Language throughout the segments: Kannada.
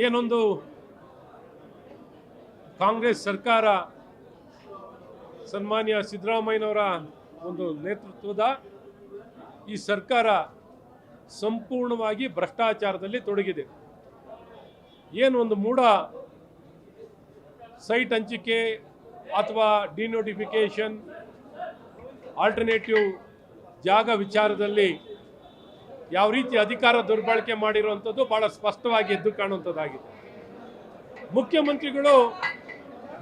ಏನೊಂದು ಕಾಂಗ್ರೆಸ್ ಸರ್ಕಾರ ಸನ್ಮಾನ್ಯ ಸಿದ್ದರಾಮಯ್ಯನವರ ಒಂದು ನೇತೃತ್ವದ ಈ ಸರ್ಕಾರ ಸಂಪೂರ್ಣವಾಗಿ ಭ್ರಷ್ಟಾಚಾರದಲ್ಲಿ ತೊಡಗಿದೆ. ಏನು ಒಂದು ಮೂಢ ಸೈಟ್ ಹಂಚಿಕೆ ಅಥವಾ ಡಿನೋಟಿಫಿಕೇಶನ್ ಆಲ್ಟರ್ನೇಟಿವ್ ಜಾಗ ವಿಚಾರದಲ್ಲಿ ಯಾವ ರೀತಿ ಅಧಿಕಾರ ದುರ್ಬಳಕೆ ಮಾಡಿರುವಂಥದ್ದು ಭಾಳ ಸ್ಪಷ್ಟವಾಗಿ ಎದ್ದು ಕಾಣುವಂಥದ್ದಾಗಿದೆ. ಮುಖ್ಯಮಂತ್ರಿಗಳು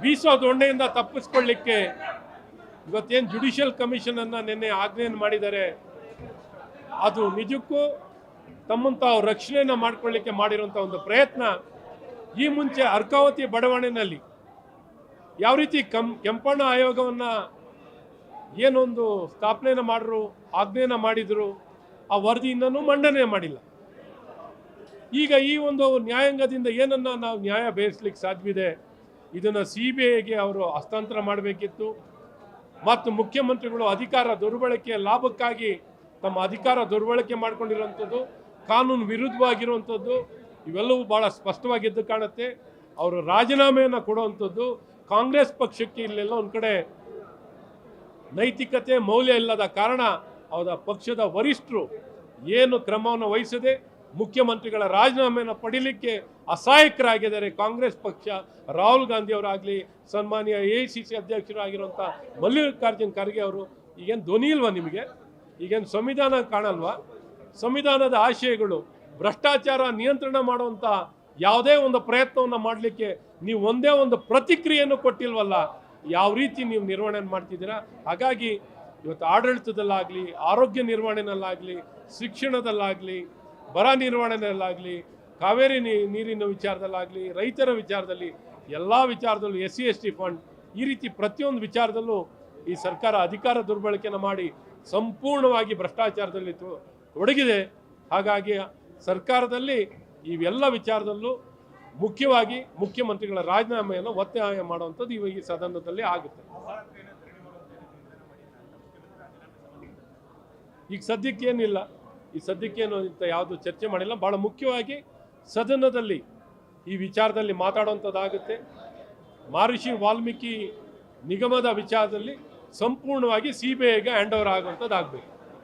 ಬೀಸೋ ದೊಣ್ಣೆಯಿಂದ ತಪ್ಪಿಸ್ಕೊಳ್ಳಿಕ್ಕೆ ಇವತ್ತೇನು ಜುಡಿಷಿಯಲ್ ಕಮಿಷನನ್ನು ನಿನ್ನೆ ಆಜ್ಞೆಯನ್ನು ಮಾಡಿದ್ದಾರೆ, ಅದು ನಿಜಕ್ಕೂ ತಮ್ಮನ್ನು ತಾವು ರಕ್ಷಣೆಯನ್ನು ಮಾಡಿಕೊಳ್ಳಿಕ್ಕೆ ಮಾಡಿರುವಂಥ ಒಂದು ಪ್ರಯತ್ನ. ಈ ಮುಂಚೆ ಅರ್ಕಾವತಿ ಬಡಾವಣೆಯಲ್ಲಿ ಯಾವ ರೀತಿ ಕೆಂಪಣ್ಣ ಆಯೋಗವನ್ನು ಏನೊಂದು ಸ್ಥಾಪನೆಯನ್ನು ಮಾಡಿದ್ರು, ಆಜ್ಞೆಯನ್ನು ಮಾಡಿದರು, ಆ ವರದಿ ಇನ್ನೂ ಮಂಡನೆ ಮಾಡಿಲ್ಲ. ಈಗ ಈ ಒಂದು ನ್ಯಾಯಾಂಗದಿಂದ ಏನನ್ನು ನಾವು ನ್ಯಾಯ ಬೇಯಿಸ್ಲಿಕ್ಕೆ ಸಾಧ್ಯವಿದೆ, ಇದನ್ನು CBIಗೆ ಅವರು ಹಸ್ತಾಂತರ ಮಾಡಬೇಕಿತ್ತು. ಮತ್ತು ಮುಖ್ಯಮಂತ್ರಿಗಳು ಅಧಿಕಾರ ದುರ್ಬಳಕೆ ಲಾಭಕ್ಕಾಗಿ ತಮ್ಮ ಅಧಿಕಾರ ದುರ್ಬಳಕೆ ಮಾಡ್ಕೊಂಡಿರುವಂಥದ್ದು, ಕಾನೂನು ವಿರುದ್ಧವಾಗಿರುವಂಥದ್ದು ಇವೆಲ್ಲವೂ ಭಾಳ ಸ್ಪಷ್ಟವಾಗಿ ಎದ್ದು ಕಾಣುತ್ತೆ. ಅವರು ರಾಜೀನಾಮೆಯನ್ನು ಕೊಡುವಂಥದ್ದು ಕಾಂಗ್ರೆಸ್ ಪಕ್ಷಕ್ಕೆ ಇಲ್ಲೆಲ್ಲ ಒಂದು ಕಡೆ ನೈತಿಕತೆ ಮೌಲ್ಯ ಇಲ್ಲದ ಕಾರಣ ಅವರ ಪಕ್ಷದ ವರಿಷ್ಠರು ಏನು ಕ್ರಮವನ್ನು ವಹಿಸದೆ ಮುಖ್ಯಮಂತ್ರಿಗಳ ರಾಜೀನಾಮೆಯನ್ನು ಪಡೀಲಿಕ್ಕೆ ಅಸಹಾಯಕರಾಗಿದ್ದಾರೆ. ಕಾಂಗ್ರೆಸ್ ಪಕ್ಷ ರಾಹುಲ್ ಗಾಂಧಿ ಅವರಾಗಲಿ, ಸನ್ಮಾನ್ಯ AICC ಅಧ್ಯಕ್ಷರಾಗಿರುವಂಥ ಮಲ್ಲಿಕಾರ್ಜುನ್ ಖರ್ಗೆ ಅವರು, ಈಗೇನು ಧ್ವನಿ ಇಲ್ವಾ ನಿಮಗೆ? ಈಗೇನು ಸಂವಿಧಾನ ಕಾಣಲ್ವಾ? ಸಂವಿಧಾನದ ಆಶಯಗಳು ಭ್ರಷ್ಟಾಚಾರ ನಿಯಂತ್ರಣ ಮಾಡುವಂಥ ಯಾವುದೇ ಒಂದು ಪ್ರಯತ್ನವನ್ನು ಮಾಡಲಿಕ್ಕೆ ನೀವು ಒಂದೇ ಒಂದು ಪ್ರತಿಕ್ರಿಯೆಯನ್ನು ಕೊಟ್ಟಿಲ್ವಲ್ಲ, ಯಾವ ರೀತಿ ನೀವು ನಿರ್ವಹಣೆ ಮಾಡ್ತಿದ್ದೀರಾ? ಹಾಗಾಗಿ ಇವತ್ತು ಆಡಳಿತದಲ್ಲಾಗಲಿ, ಆರೋಗ್ಯ ನಿರ್ವಹಣೆಯಲ್ಲಾಗಲಿ, ಶಿಕ್ಷಣದಲ್ಲಾಗಲಿ, ಬರ ನಿರ್ವಹಣೆಯಲ್ಲಾಗಲಿ, ಕಾವೇರಿ ನೀರಿನ ವಿಚಾರದಲ್ಲಾಗಲಿ, ರೈತರ ವಿಚಾರದಲ್ಲಿ, ಎಲ್ಲ ವಿಚಾರದಲ್ಲೂ SC/ST ಫಂಡ್, ಈ ರೀತಿ ಪ್ರತಿಯೊಂದು ವಿಚಾರದಲ್ಲೂ ಈ ಸರ್ಕಾರ ಅಧಿಕಾರ ದುರ್ಬಳಕೆಯನ್ನು ಮಾಡಿ ಸಂಪೂರ್ಣವಾಗಿ ಭ್ರಷ್ಟಾಚಾರದಲ್ಲಿ ತೊಡಗಿದೆ. ಹಾಗಾಗಿ ಸರ್ಕಾರದಲ್ಲಿ ಇವೆಲ್ಲ ವಿಚಾರದಲ್ಲೂ ಮುಖ್ಯವಾಗಿ ಮುಖ್ಯಮಂತ್ರಿಗಳ ರಾಜೀನಾಮೆಯನ್ನು ಒತ್ತಾಯ ಮಾಡುವಂಥದ್ದು ಈ ಸದನದಲ್ಲಿ ಆಗುತ್ತೆ. ಈಗ ಸದ್ಯಕ್ಕೇನಿಲ್ಲ, ಈ ಸದ್ಯಕ್ಕೇನು ಇಂಥ ಯಾವುದು ಚರ್ಚೆ ಮಾಡಿಲ್ಲ. ಭಾಳ ಮುಖ್ಯವಾಗಿ ಸದನದಲ್ಲಿ ಈ ವಿಚಾರದಲ್ಲಿ ಮಾತಾಡುವಂಥದ್ದಾಗುತ್ತೆ. ಮಹರ್ಷಿ ವಾಲ್ಮೀಕಿ ನಿಗಮದ ವಿಚಾರದಲ್ಲಿ ಸಂಪೂರ್ಣವಾಗಿ CBIಗೆ ಹ್ಯಾಂಡ್ ಓವರ್ ಆಗುವಂಥದ್ದಾಗಬೇಕು.